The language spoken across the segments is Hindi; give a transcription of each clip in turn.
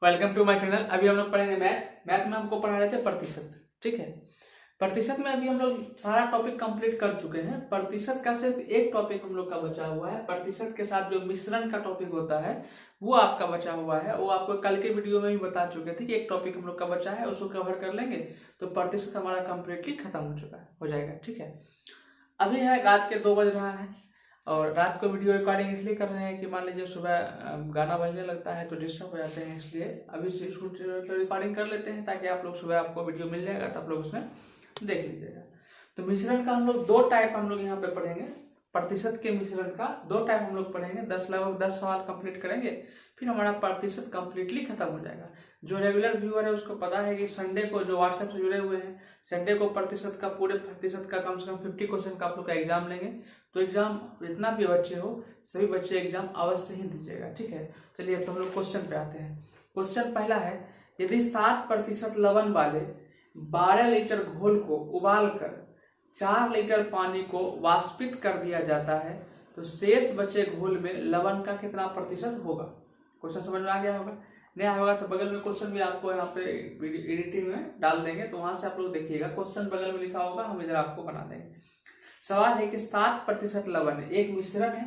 Welcome to my channel. अभी हम लोग पढ़ेंगे मैथ में हमको पढ़ा रहे थे प्रतिशत। ठीक है, प्रतिशत में अभी हम लोग सारा टॉपिक कंप्लीट कर चुके हैं। प्रतिशत का सिर्फ एक टॉपिक हम लोग का बचा हुआ है। प्रतिशत के साथ जो मिश्रण का टॉपिक होता है वो आपका बचा हुआ है। वो आपको कल के वीडियो में भी बता चुके थे कि एक टॉपिक हम लोग का बचा है, उसको कवर कर लेंगे तो प्रतिशत हमारा कंप्लीटली खत्म हो जाएगा। ठीक है, अभी है रात के 2 बज रहा है और रात को वीडियो रिकॉर्डिंग इसलिए कर रहे हैं कि मान लीजिए सुबह गाना बजने लगता है तो डिस्टर्ब हो जाते हैं, इसलिए अभी से रिकॉर्डिंग कर लेते हैं ताकि आप लोग सुबह आपको वीडियो मिल जाएगा तो आप लोग उसमें देख लीजिएगा। तो मिश्रण का हम लोग 2 टाइप हम लोग यहाँ पे पढ़ेंगे। प्रतिशत के मिश्रण का 2 टाइप हम लोग पढ़ेंगे। लगभग 10 सवाल कंप्लीट करेंगे, फिर हमारा प्रतिशत कंप्लीटली खत्म हो जाएगा। जो रेगुलर व्यूअर है उसको पता है कि संडे को जो व्हाट्सएप से जुड़े हुए हैं, संडे को प्रतिशत का पूरे प्रतिशत का कम से कम 50 क्वेश्चन का आप लोग का एग्जाम लेंगे। तो एग्जाम जितना भी बच्चे हो सभी बच्चे एग्जाम अवश्य ही दीजिएगा। ठीक है, चलिए अब तो हम लोग क्वेश्चन पे आते हैं। क्वेश्चन पहला है, यदि 7% लवण वाले 12 लीटर घोल को उबालकर 4 लीटर पानी को वाष्पित कर दिया जाता है तो शेष बचे घोल में लवण का कितना प्रतिशत होगा। क्वेश्चन समझ में आ गया होगा? नहीं होगा तो बगल में क्वेश्चन भी आपको यहाँ पे एडिटिंग में डाल देंगे, तो वहां से आप लोग देखिएगा। क्वेश्चन बगल में लिखा होगा, हम इधर आपको बना देंगे। सवाल है कि 7% लवण है, एक मिश्रण है।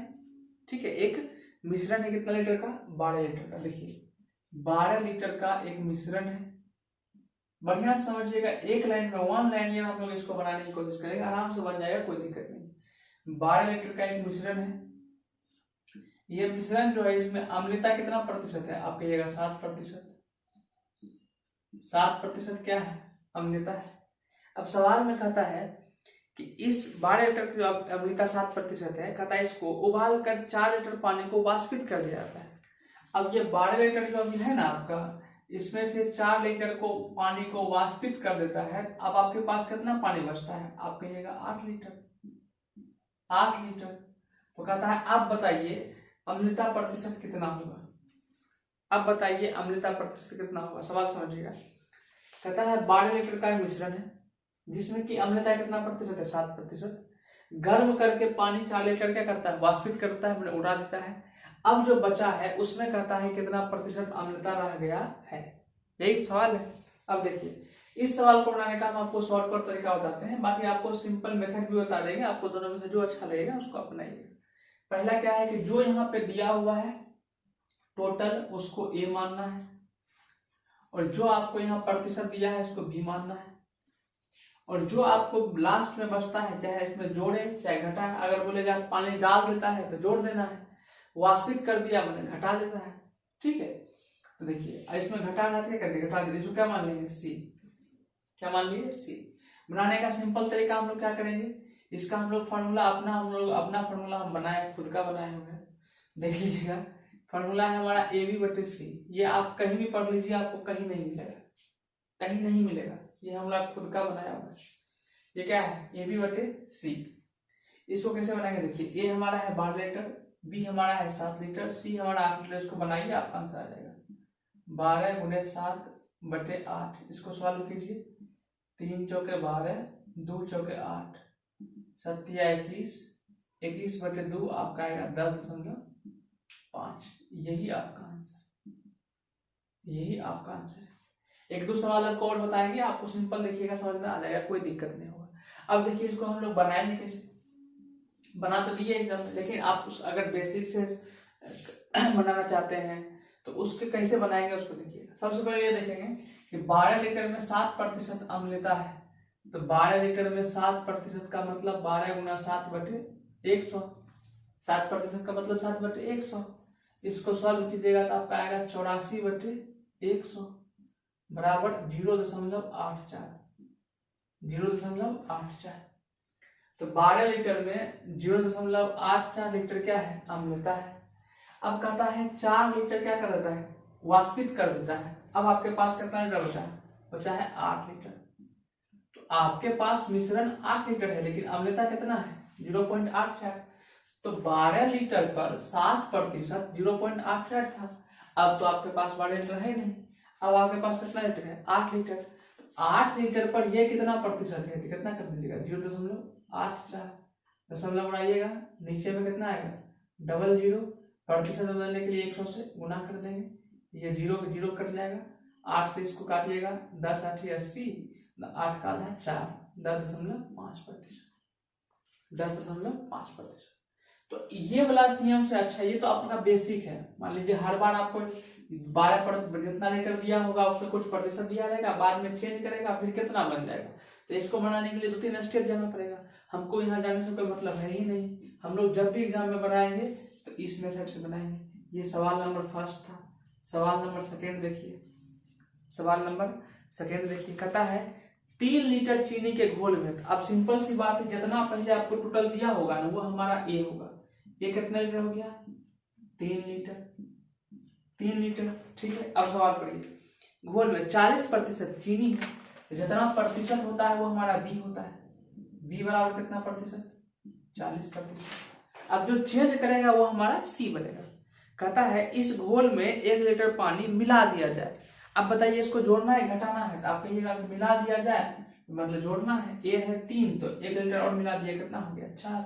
ठीक है, एक मिश्रण है कितना लीटर का? 12 लीटर का। देखिए 12 लीटर का एक मिश्रण है। बढ़िया समझिएगा, एक लाइन में 1 लाइन में आप लोग इसको बनाने की कोशिश करेंगे, आराम से बन जाएगा, कोई दिक्कत नहीं। 12 लीटर का एक मिश्रण है। ये मिश्रण जो है इसमें अम्लता कितना प्रतिशत है? आप कहिएगा 7%। 7% क्या है? अम्लता है। अब सवाल में कहता है कि इस 12 लीटर की जो अम्लता 7% है, कहता है इसको उबाल कर 4 लीटर पानी को वाष्पित कर दिया जाता है। अब ये 12 लीटर जो अभी है ना आपका, इसमें से 4 लीटर को पानी को वाष्पित कर देता है। अब आपके पास कितना पानी बचता है? आप कहिएगा 8 लीटर। 8 लीटर। तो कहता है आप बताइए अम्लता प्रतिशत कितना होगा। अब बताइए अम्लता प्रतिशत कितना होगा। सवाल समझिएगा, कहता है 12 लीटर का मिश्रण है जिसमें कि अम्लता कितना प्रतिशत है? 7%। गर्म करके पानी 4 लीटर क्या करता है? वाष्पित करता है, मैंने उड़ा देता है। अब जो बचा है उसमें कहता है कितना प्रतिशत अम्लता रह गया है। यही सवाल है। अब देखिए इस सवाल को बनाने का हम आपको शॉर्टकट तरीका बताते हैं, बाकी आपको सिंपल मेथड भी बता देंगे। आपको दोनों में से जो अच्छा लगेगा उसको अपनाइए। पहला क्या है कि जो यहाँ पे दिया हुआ है टोटल, उसको ए मानना है, और जो आपको यहाँ प्रतिशत दिया है इसको बी मानना है, और जो आपको लास्ट में बचता है चाहे इसमें जोड़े चाहे घटाए। अगर बोलेगा पानी डाल देता है तो जोड़ देना है, वाष्पित कर दिया मैंने घटा देना है। ठीक है, तो देखिए इसमें घटा कर दिया, घटा दिया, इसको क्या मान लेंगे? सी। क्या मान लिए? सी। बनाने का सिंपल तरीका हम लोग क्या करेंगे, इसका हम लोग फार्मूला अपना फार्मूला हम बनाए, खुद का बनाए हुए हैं। देख लीजिएगा, फार्मूला है हमारा ए बी बटे सी। ये आप कहीं भी पढ़ लीजिए, आपको कहीं नहीं मिलेगा, कहीं नहीं मिलेगा। ये हम लोग खुद का बनाया हुआ है। ये क्या है? ए बी बटे सी। इसको कैसे बनाएंगे? देखिए ए हमारा है 12 लीटर, बी हमारा है 7 लीटर, सी हमारा 8 लीटर। इसको बनाइए, आपका आंसर आ जाएगा 12 गुणे 7 बटे 8। इसको सॉल्व कीजिए। 3 चौके 12, 2 चौके 8, 7 21, 21 बटे 2 आपका आएगा 10.5। यही आपका आंसर, यही आपका आंसर है। 1-2 सवाल आपको और बताएंगे, आपको सिंपल देखिएगा, समझ में आ जाएगा, कोई दिक्कत नहीं होगा। अब देखिए इसको हम लोग बनाएंगे कैसे। बना तो दिए एकदम, लेकिन आप अगर बेसिक से बनाना चाहते हैं तो उसके कैसे बनाएंगे उसको देखिएगा। सबसे पहले ये देखेंगे कि 12 लीटर में 7% अम्लता है, तो 12 लीटर में 7% का मतलब 12 गुना 7 बटे 100। 7% का मतलब 7 बटे 100। इसको सॉल्व कीजिएगा तो आपका आएगा 84 बटे 100 बराबर 0.84। 0.84। तो 12 लीटर में 0.84 लीटर क्या है? अम्लता है। अब कहता है 4 लीटर क्या कर देता है? वाष्पित कर देता है। अब आपके पास कितना लीटर बचा है? बचा है 8 लीटर। तो आपके पास मिश्रण 8 लीटर है, लेकिन अम्लता कितना है? 0.84। तो 12 लीटर पर 7% 0.88 था। अब तो आपके पास 12 लीटर है नहीं, अब आपके पास कितना लीटर है? 8 लीटर। 8 लीटर पर ये कितना प्रतिशत है? कितना कर दीजिएगा? 0.84। दशमलव बढ़ाइएगा, नीचे में कितना आएगा? 00। प्रतिशत बदलने के लिए 100 से गुना कर देंगे। ये 0 0 कट जाएगा, 8 से इसको काटिएगा, 10 8 80, 8 का आधा 4, 10.5%, 10.5%। तो ये वाला नियम से अच्छा, ये तो अपना बेसिक है। मान लीजिए हर बार आपको 12 जितना लीटर दिया होगा उससे कुछ प्रतिशत दिया रहेगा, बाद में चेंज करेगा फिर कितना बन जाएगा। तो इसको बनाने के लिए 2-3 स्टेप जाना पड़ेगा। हमको यहाँ जाने से कोई मतलब है ही नहीं। हम लोग जब भी एग्जाम में बनाएंगे तो इस मेथड से बनाएंगे। ये सवाल नंबर फर्स्ट था। सवाल नंबर सेकेंड देखिए, सवाल नंबर सेकेंड देखिए, कहता है 3 लीटर चीनी के घोल में। अब सिंपल सी बात है, जितना पहले आपको टोटल दिया होगा ना वो हमारा ए होगा। ये कितना लीटर हो गया? 3 लीटर, 3 लीटर। ठीक है, अब सवाल पढ़िए। घोल में 40% चीनी है, जितना प्रतिशत होता है वो हमारा बी होता है। बी बराबर कितना प्रतिशत? 40%। अब जो चेंज करेगा वो हमारा सी बनेगा। कहता है इस घोल में 1 लीटर पानी मिला दिया जाए। अब बताइए इसको जोड़ना है घटाना है? तो आप कहिएगा मिला दिया जाए मतलब जोड़ना है। ए है 3 तो 1 लीटर और मिला दिया, कितना हो गया? 4।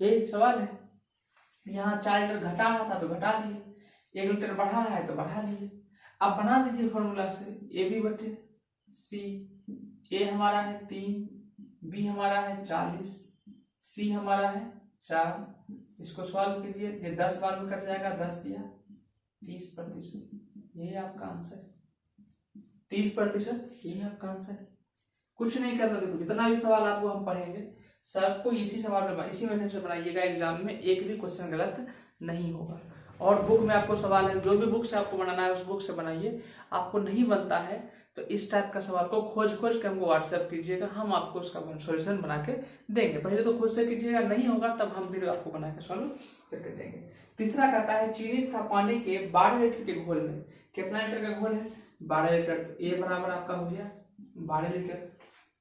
यही सवाल है। यहाँ 4 लीटर घटाना था तो घटा दिए, 1 लीटर बढ़ा रहा है तो बढ़ा दिए। अब बना दीजिए फॉर्मूला से, ए बी बटे सी। ए हमारा है 3, बी हमारा है 40, सी हमारा है 4। इसको सॉल्व कीजिए, ये 10 बार में कट जाएगा, 10 दिया 30%। यही आपका आंसर है, 30%। यही आपका आंसर है। कुछ नहीं करना। देखो जितना भी सवाल आपको हम पढ़ेंगे सबको इसी सवाल में इसी मेथड से बनाइएगा। एग्जाम में एक भी क्वेश्चन गलत नहीं होगा। और बुक में आपको सवाल है, जो भी बुक से आपको बनाना है उस बुक से बनाइए। आपको नहीं बनता है तो इस टाइप का सवाल को खोज के हमको व्हाट्सएप कीजिएगा, हम आपको उसका सोल्यूशन बना के देंगे। पहले तो खुद से कीजिएगा, नहीं होगा तब हम फिर आपको बना के सॉल्व करके देंगे। तीसरा कहता है चीनी तथा पानी के 12 लीटर के घोल में। कितना लीटर का घोल है? 12 लीटर। ए बराबर आपका हो गया 12 लीटर।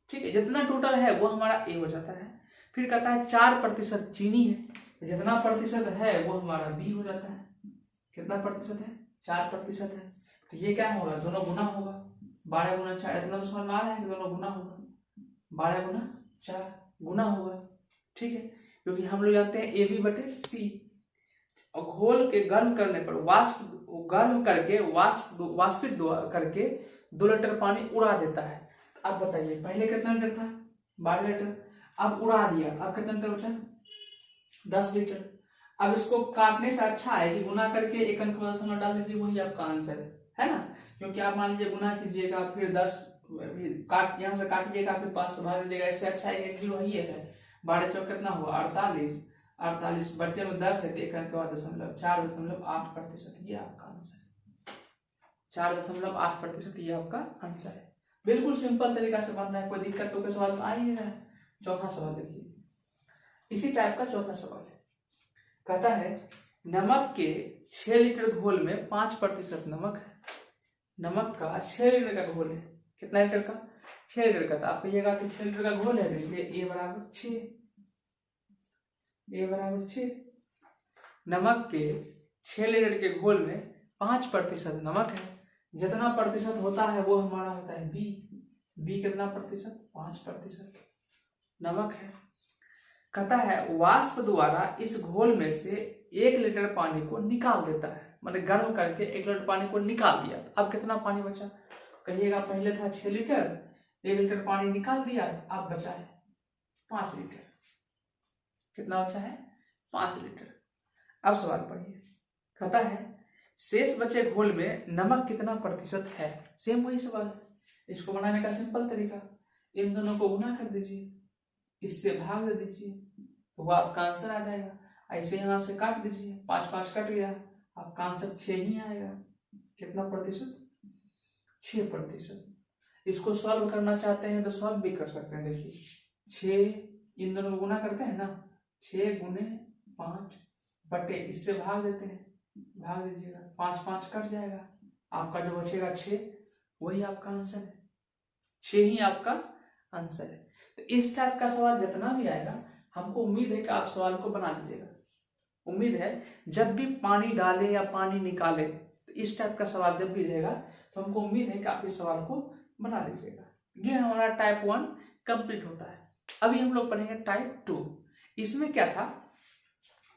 ठीक है, जितना टोटल है वो हमारा ए हो जाता है। फिर कहता है 4% चीनी है, जितना प्रतिशत है वो हमारा बी हो जाता है। कितना प्रतिशत है? 4% है। तो ये क्या होगा? दोनों गुना होगा, 12 गुना 4। इतना तो समझ में आ रहा है कि दोनों गुना होगा, 12 गुना 4 गुना होगा। ठीक है, क्योंकि हम लोग जानते हैं ए बी बटे सी। और घोल के गर्म करने पर गर्म करके वाष्पित करके 2 लीटर पानी उड़ा देता है। अब बताइए पहले कितना लीटर था? 12 लीटर। अब उड़ा दिया, अब कितना लीटर बचा? 10 लीटर। अब इसको काटने से अच्छा है कि गुना करके एक अंक दशमलव डाल दीजिए, वही आपका आंसर है ना। क्योंकि आप मान लीजिए गुना कीजिएगा फिर 10 काट यहाँ से काटिएगा फिर 5 से भाग दीजिएगा, इससे अच्छा है कि वही है। 12 चौक कितना हुआ? 48। 48 बटे में 10 है तो एक अंक 4.8%। ये आपका आंसर है, 4.8%। ये आपका आंसर है। बिल्कुल सिंपल तरीका से बन रहा है, कोई दिक्कत तो के सवाल में आ ही नहीं रहा है। चौथा सवाल देखिए, इसी टाइप का चौथा सवाल है। कहता है नमक के 6 लीटर घोल में 5% नमक है। नमक का 6 लीटर का घोल है। कितना लीटर का? 6 लीटर का। तो आप कहिएगा कि 6 लीटर का घोल है, इसलिए ए बराबर 6। ए बराबर 6। नमक के 6 लीटर के घोल में 5% नमक है, जितना प्रतिशत होता है वो हमारा होता है बी। बी कितना प्रतिशत? 5% नमक है। कहता है वाष्प द्वारा इस घोल में से 1 लीटर पानी को निकाल देता है, मतलब गर्म करके 1 लीटर पानी को निकाल दिया। अब कितना पानी बचा? कहिएगा पहले था 6 लीटर, 1 लीटर पानी निकाल दिया, अब बचा है 5 लीटर। कितना बचा है? 5 लीटर। अब सवाल पढ़िए। कहता है शेष बचे घोल में नमक कितना प्रतिशत है? सेम वही सवाल है। इसको बनाने का सिंपल तरीका, इन दोनों को गुना कर दीजिए, इससे भाग दे दीजिए तो वो आपका आंसर आ जाएगा। ऐसे यहां से काट दीजिए, 5 5 कट गया, आपका आंसर 6 ही आएगा। कितना प्रतिशत? 6%। इसको सॉल्व करना चाहते हैं तो सॉल्व भी कर सकते हैं। देखिए 6 इन दोनों गुना करते हैं ना, 6 गुने 5 बटे इससे भाग देते हैं, भाग दीजिएगा, 5 5 कट जाएगा, आपका जो बचेगा 6, वही आपका आंसर है। 6 ही आपका आंसर है। तो इस टाइप का सवाल जितना भी आएगा, हमको उम्मीद है कि आप सवाल को बना लीजिएगा। उम्मीद है जब भी पानी डाले या पानी निकाले तो इस टाइप का सवाल जब भी रहेगा तो हमको उम्मीद है कि आप इस सवाल को बना लीजिएगा। ये हमारा टाइप 1 कंप्लीट होता है। अभी हम लोग पढ़ेंगे टाइप 2। इसमें क्या था?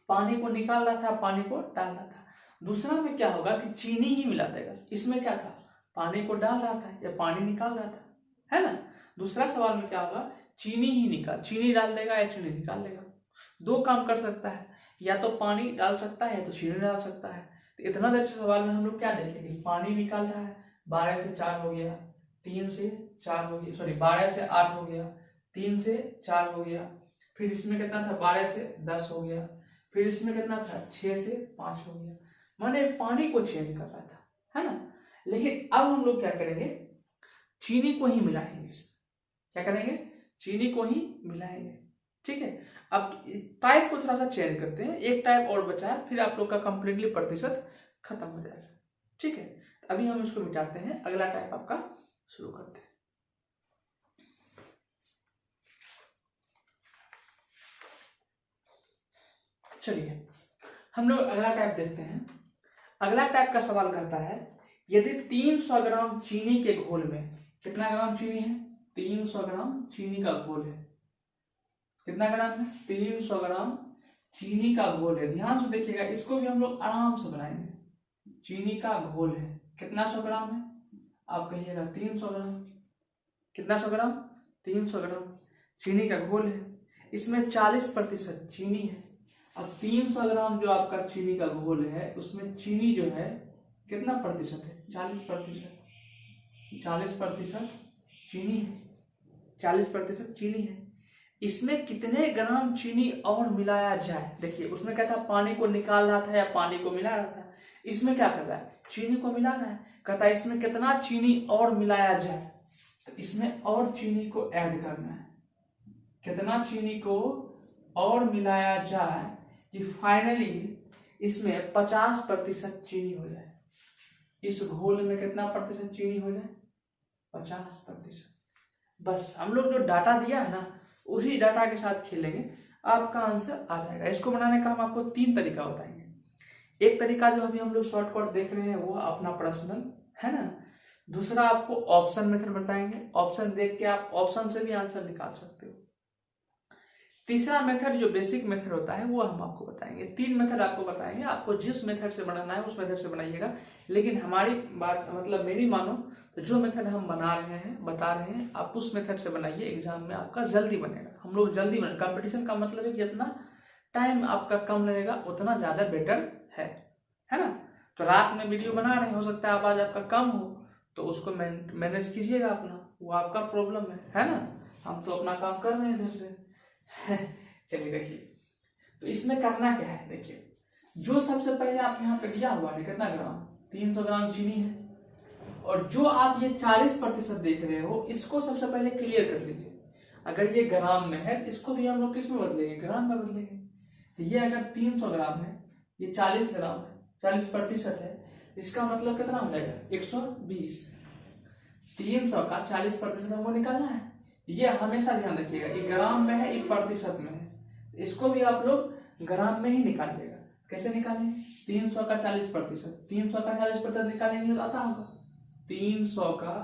पानी को निकालना था, पानी को डालना था। दूसरा में क्या होगा कि चीनी ही मिला देगा। इसमें क्या था, पानी को डाल रहा था या पानी निकाल रहा था, है ना। दूसरा सवाल में क्या होगा, चीनी डाल देगा या चीनी निकाल देगा। दो काम कर सकता है, या तो पानी डाल सकता है या तो चीनी डाल सकता है। तो इतना देर से सवाल में हम लोग क्या देखेंगे, पानी निकाल रहा है, 12 से 4 हो गया, 3 से 4 हो गया, सॉरी 12 से 8 हो गया, 3 से 4 हो गया, फिर इसमें कितना था 12 से 10 हो गया, फिर इसमें कितना था 6 से 5 हो गया। माने पानी को चेंज कर रहा था, है ना। लेकिन अब हम लोग क्या करेंगे, चीनी को ही मिलाएंगे इसमें। क्या करेंगे, चीनी को ही मिलाएंगे, ठीक है। अब टाइप को थोड़ा सा चेंज करते हैं, एक टाइप और बचा है, फिर आप लोग का कंप्लीटली प्रतिशत खत्म हो जाएगा, ठीक है। तो अभी हम इसको मिटाते हैं, अगला टाइप आपका शुरू करते हैं। चलिए हम लोग अगला टाइप देखते हैं। अगला टाइप का सवाल कहता है, यदि 300 ग्राम चीनी के घोल में, कितना ग्राम चीनी है, 300 ग्राम चीनी का घोल है, कितना ग्राम है, 300 ग्राम चीनी का घोल है। ध्यान से देखिएगा, इसको भी हम लोग आराम से बनाएंगे। चीनी का घोल है, कितना 100 ग्राम है, आप कहिएगा 300 ग्राम, कितना 100 ग्राम, 300 ग्राम चीनी का घोल है। इसमें 40% चीनी है। अब 300 ग्राम जो आपका चीनी का घोल है, उसमें चीनी जो है कितना प्रतिशत है, 40%, 40% चीनी है, 40% चीनी है। इसमें कितने ग्राम चीनी और मिलाया जाए। देखिए उसमें क्या था, पानी को निकाल रहा था या पानी को मिला रहा था। इसमें क्या कर रहा है, चीनी को मिला रहा है। कहता है इसमें कितना चीनी और मिलाया जाए, तो इसमें और चीनी को ऐड करना है। कितना चीनी को और मिलाया जाए कि फाइनली इसमें 50% चीनी हो जाए। इस घोल में कितना प्रतिशत चीनी हो जाए, 50%। बस हम लोग जो डाटा दिया है ना, उसी डाटा के साथ खेलेंगे, आपका आंसर आ जाएगा। इसको बनाने का हम आपको 3 तरीका बताएंगे। एक तरीका जो अभी हम लोग शॉर्टकट देख रहे हैं वो अपना पर्सनल है ना। दूसरा आपको ऑप्शन मेथड बताएंगे, ऑप्शन देख के आप ऑप्शन से भी आंसर निकाल सकते हो। तीसरा मेथड जो बेसिक मेथड होता है वो हम आपको बताएंगे। 3 मेथड आपको बताएंगे, आपको जिस मेथड से बनाना है उस मेथड से बनाइएगा। लेकिन हमारी बात मतलब मेरी मानो तो जो मेथड हम बता रहे हैं आप उस मेथड से बनाइए, एग्जाम में आपका जल्दी बनेगा। हम लोग जल्दी बने, कंपटीशन का मतलब है कि जितना टाइम आपका कम लगेगा उतना ज्यादा बेटर है ना। तो रात में वीडियो बना रहे हैं, हो सकता है आवाज आपका कम हो, तो उसको मैनेज कीजिएगा अपना, वो आपका प्रॉब्लम है ना। हम तो अपना काम कर रहे हैं इधर से। चलिए देखिए, तो इसमें करना क्या है, देखिए जो सबसे पहले आप यहाँ पे दिया हुआ है कितना ग्राम, 300 ग्राम चीनी है, और जो आप ये 40% देख रहे हो इसको सबसे पहले क्लियर कर लीजिए। अगर ये ग्राम में है इसको भी हम लोग किस में बदलेंगे, ग्राम में बदलेंगे। तो ये अगर 300 ग्राम है, ये 40 ग्राम है, 40% है, इसका मतलब कितना हो जाएगा 120। 300 का 40% हमको निकालना है। ये हमेशा ध्यान रखिएगा, ये ग्राम में है, ये प्रतिशत में है। इसको भी आप लोग ग्राम में ही निकालिएगा। कैसे निकालेंगे, 300 का 40%, 300 का 40% निकालेंगे तो आता होगा 300 का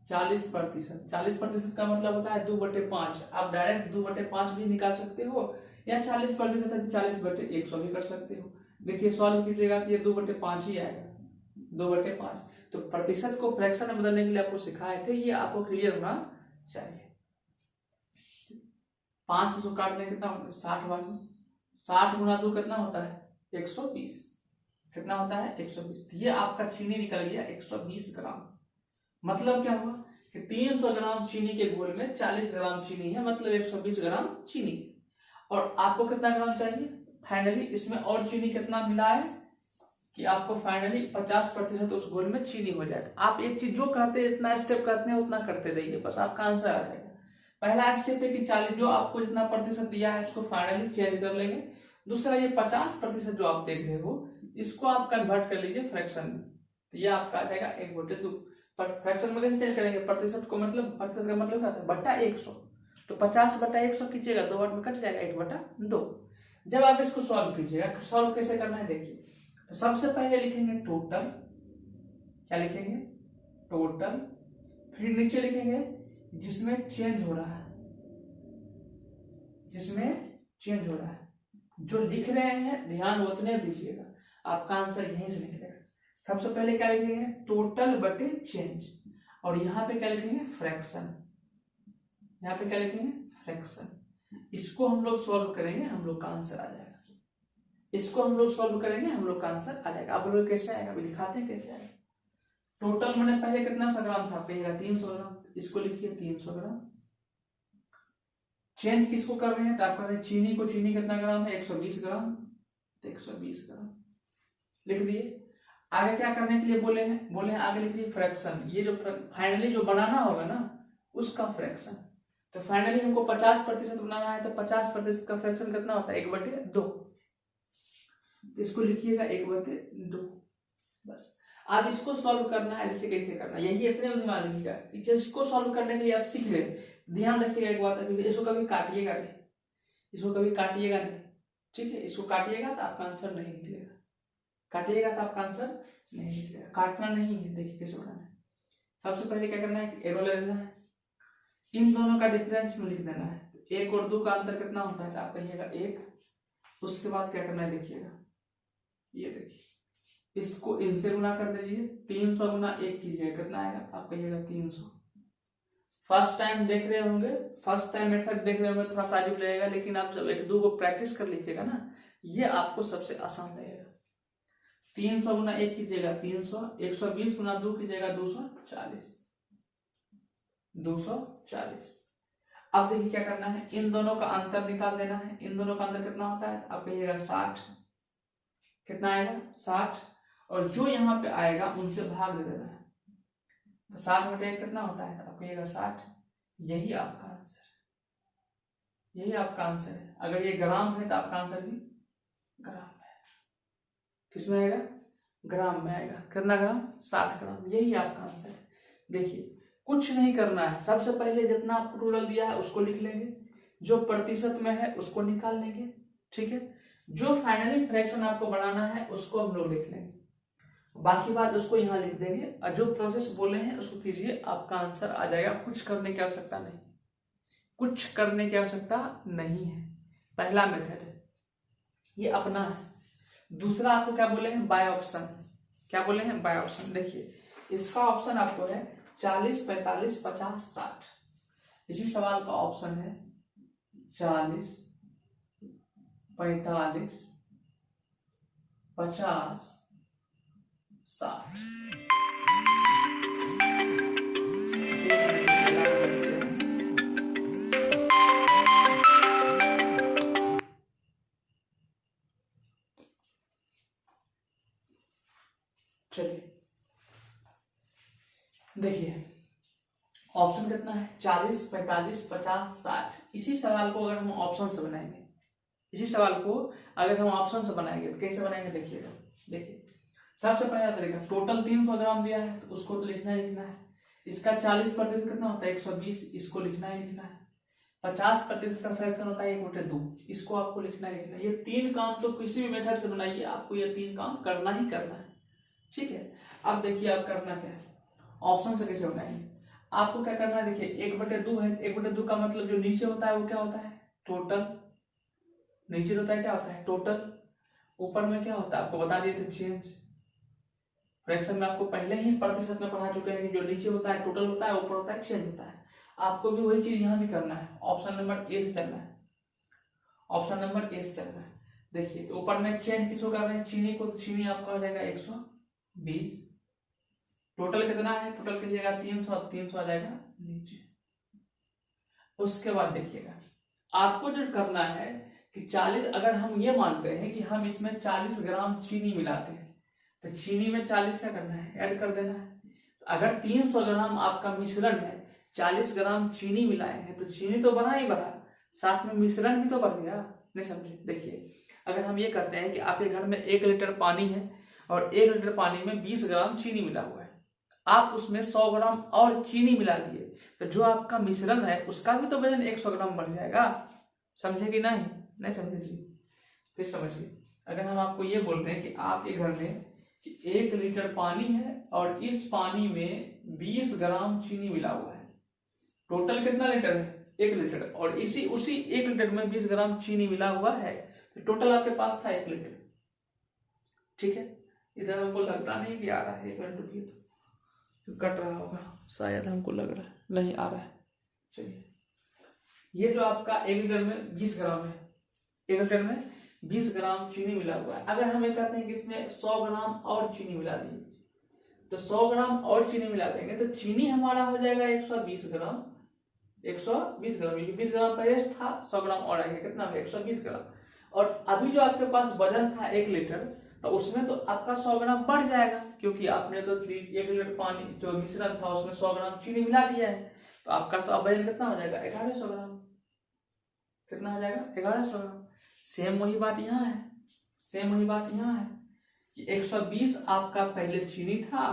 40%। 40% का मतलब होता है 2/5। आप डायरेक्ट 2/5 भी निकाल सकते हो, या 40% है 40/100 भी कर सकते हो। देखिए सॉल्व कीजिएगा तो ये 2/5 ही आएगा, 2/5। तो प्रतिशत को फ्रैक्शन में बदलने के लिए आपको सिखाए थे, ये आपको क्लियर होना चाहिए। 5 से काटने कितना होता है, 60 वाला, 60 गुना 2 कितना होता है 120। कितना होता है 120। ये आपका चीनी निकल गया 120 ग्राम। मतलब क्या हुआ कि 300 ग्राम चीनी के घोल में 40 ग्राम चीनी है, मतलब 120 ग्राम चीनी। और आपको कितना ग्राम चाहिए, फाइनली इसमें और चीनी कितना मिला है कि आपको फाइनली 50% उस घोल में चीनी हो जाए। आप एक चीज जो कहते हैं, इतना स्टेप कहते हैं उतना करते रहिए, बस आपका आंसर आ जाएगा। पहला स्टेप है कि 40 जो आपको जितना प्रतिशत दिया है उसको फाइनली चेंज कर लेंगे। दूसरा ये 50% जो आप देख रहे हो इसको आप कन्वर्ट कर लीजिए फ्रैक्शन में, तो ये आपका आ जाएगा 1/2। पर फ्रैक्शन में कैसे चेंज करेंगे, प्रतिशत को मतलब प्रतिशत का मतलब क्या होता है बटा 100। तो 50/100 कीजिएगा, 2 बार में कट जाएगा 1/2। जब आप इसको सॉल्व कीजिएगा, सॉल्व कैसे करना है देखिए। तो सबसे पहले लिखेंगे टोटल, क्या लिखेंगे टोटल, फिर नीचे लिखेंगे जिसमें चेंज हो रहा है, जिसमें चेंज हो रहा है। जो लिख रहे हैं ध्यान उतने दीजिएगा, आपका आंसर यहीं से निकलेगा। सबसे पहले क्या लिखेंगे, टोटल बटे चेंज, और यहाँ पे क्या लिखेंगे, फ्रैक्शन। यहाँ पे क्या लिखेंगे, फ्रैक्शन। इसको हम लोग सॉल्व करेंगे, हम लोग का आंसर आ जाएगा। इसको हम लोग सॉल्व करेंगे, हम लोग का आंसर आ जाएगा। अब लोग कैसे आएगा, अभी दिखाते हैं कैसे आएगा। टोटल मैंने पहले कितना सा ग्राम था, कहिएगा 300 ग्राम, इसको लिखिए 300 ग्राम। चेंज किसको कर रहे हैं, तो आप कर रहे हैं चीनी को, चीनी कितना ग्राम है, 120 ग्राम, तो 120 ग्राम लिख दिए। आगे क्या करने के लिए बोले हैं आगे लिख दिए फ्रैक्शन। ये जो फाइनली जो बनाना होगा ना उसका फ्रैक्शन। तो फाइनली हमको 50% बनाना है, तो 50% का फ्रैक्शन कितना होता है, 1/2। तो इसको लिखिएगा 1/2 बस। अब इसको सॉल्व करना है, देखिए कैसे करना है, यही इतने दिमाग रखिएगा। इसको सॉल्व करने के लिए आप सीख गए। ध्यान रखिएगा एक बात, अभी इसको कभी काटिएगा नहीं, इसको कभी काटिएगा नहीं, ठीक है। इसको काटिएगा तो आपका आंसर नहीं निकलेगा, काटिएगा तो आपका आंसर नहीं निकलेगा। काटना नहीं है, देखिए कैसे बनाना है। सबसे पहले क्या करना है, एरो ले लेना है, इन दोनों का डिफरेंस में लिख देना है। 1 और 2 का अंतर कितना होता है, तो आप कहिएगा 1। उसके बाद क्या करना है, देखिएगा ये देखिए, इसको इनसे गुना कर दीजिए, 300 गुना 1 कीजिए, कितना आएगा, आप कहिएगा 300। फर्स्ट टाइम देख रहे होंगे, फर्स्ट टाइम मेथड देख रहे होंगे, थोड़ा सा अजीब लगेगा, लेकिन आप जब 1-2 को प्रैक्टिस कर लीजिएगा ना, ये आपको सबसे आसान लगेगा। 300 गुना 1 कीजिएगा 300, 120 गुना 2 कीजिएगा 240, 240। अब देखिए क्या करना है, इन दोनों का अंतर निकाल देना है। इन दोनों का अंतर कितना होता है, आप कहिएगा 60, कितना आएगा 60, और जो यहाँ पे आएगा उनसे भाग दे देना है। तो 60/1 कितना होता है, तो आप कहिएगा 60। यही आपका आंसर है, यही आपका आंसर है। अगर ये ग्राम है तो आपका आंसर भी ग्राम में है। किसमें आएगा, ग्राम में आएगा। कितना ग्राम, 60 ग्राम, यही आपका आंसर है। देखिए कुछ नहीं करना है, सबसे पहले जितना आपको टोटल दिया है उसको लिख लेंगे, जो प्रतिशत में है उसको निकाल लेंगे, ठीक है। जो फाइनली फ्रैक्शन आपको बनाना है उसको हम लोग लिख लेंगे, बाकी बात उसको यहाँ लिख देंगे, और जो प्रोसेस बोले हैं उसको कीजिए, आपका आंसर आ जाएगा। कुछ करने की आवश्यकता नहीं, कुछ करने की आवश्यकता नहीं है। पहला मेथड है ये अपना है। दूसरा आपको क्या बोले हैं, बाय ऑप्शन। क्या बोले हैं, बाय ऑप्शन। देखिए इसका ऑप्शन आपको है 40, 45, 50, 60। इसी सवाल का ऑप्शन है 40, 45, 50, 60। चलिए देखिए ऑप्शन कितना है, 40, 45, 50, 60। इसी सवाल को अगर हम ऑप्शन से बनाएंगे, इसी सवाल को अगर हम ऑप्शन से बनाएंगे तो कैसे बनाएंगे, देखिएगा। देखिए सबसे पहला तरीका, टोटल 300 ग्राम दिया है तो उसको तो लिखना ही लिखना है। इसका 40% कितना होता है, 120, इसको लिखना ही लिखना है। 50% का फ्रैक्शन होता है 1/2, इसको आपको लिखना ही लिखना है। ये 3 काम तो किसी भी मेथड से बनाइए, आपको ये 3 काम करना ही करना है, ठीक है। अब देखिए आप करना क्या है, ऑप्शन से कैसे बनाएंगे। आपको क्या करना है, देखिए 1/2 है, 1/2 का मतलब जो नीचे होता है वो क्या होता है, टोटल। नीचे होता है क्या होता है, टोटल। ऊपर में क्या होता है, आपको बता दिए थे चेंज। फ्रैक्शन में आपको पहले ही प्रतिशत में पढ़ा चुके हैं कि जो नीचे होता है टोटल होता है, ऊपर होता है चेंज होता है। आपको भी वही चीज यहाँ भी करना है, ऑप्शन नंबर ए से चलना है, ऑप्शन नंबर ए से चलना है। देखिए तो ऊपर में चेंज किसको कर रहे हैं, चीनी को, तो चीनी आपका हो जाएगा 120। टोटल कितना है, टोटल कीजिएगा 300, 300 आ जाएगा नीचे। उसके बाद देखिएगा आपको जो करना है कि 40, अगर हम ये मानते हैं कि हम इसमें 40 ग्राम चीनी मिलाते हैं, तो चीनी में 40 क्या करना है, ऐड कर देना है। अगर 300 ग्राम आपका मिश्रण है, 40 ग्राम चीनी मिलाए हैं, तो चीनी तो बना ही बना, साथ में मिश्रण भी तो बढ़ गया। नहीं समझे, देखिए अगर हम ये कहते हैं कि आपके घर में 1 लीटर पानी है और 1 लीटर पानी में 20 ग्राम चीनी मिला हुआ है, आप उसमें 100 ग्राम और चीनी मिला दिए, तो जो आपका मिश्रण है उसका भी तो वजन 100 ग्राम बढ़ जाएगा। समझे कि नहीं, नहीं समझे जी, फिर समझिए। अगर हम आपको ये बोल रहे हैं कि आपके घर में 1 लीटर पानी है और इस पानी में 20 ग्राम चीनी मिला हुआ है, टोटल कितना लीटर है, 1 लीटर, और उसी 1 लीटर में 20 ग्राम चीनी मिला हुआ है, तो टोटल आपके पास था 1 लीटर। ठीक है, इधर हमको लगता नहीं कि आ रहा है, एक मिनट रुकिए, तो कट रहा होगा शायद, हमको लग रहा है नहीं आ रहा है। चलिए, ये जो आपका 1 लीटर में 20 ग्राम है, 1 लीटर में 20 ग्राम चीनी मिला हुआ है। अगर हमें कहते हैं कि इसमें 100 ग्राम और चीनी मिला दीजिए, तो 100 ग्राम और चीनी मिला देंगे तो चीनी हमारा हो जाएगा 120 ग्राम, 120 ग्राम, ये 20 ग्राम पहले था, 100 ग्राम और आएगा, कितना है 120 ग्राम। और अभी जो आपके पास वजन था 1 लीटर, तो उसमें तो आपका 100 ग्राम बढ़ जाएगा, क्योंकि आपने तो 1 लीटर पानी जो मिश्रण था उसमें 100 ग्राम चीनी मिला दिया है, तो आपका तो अब वजन कितना हो जाएगा 1100 ग्राम, कितना हो जाएगा 1100 ग्राम। सेम वही बात यहाँ है, सेम वही बात यहाँ है कि 120 आपका पहले चीनी था,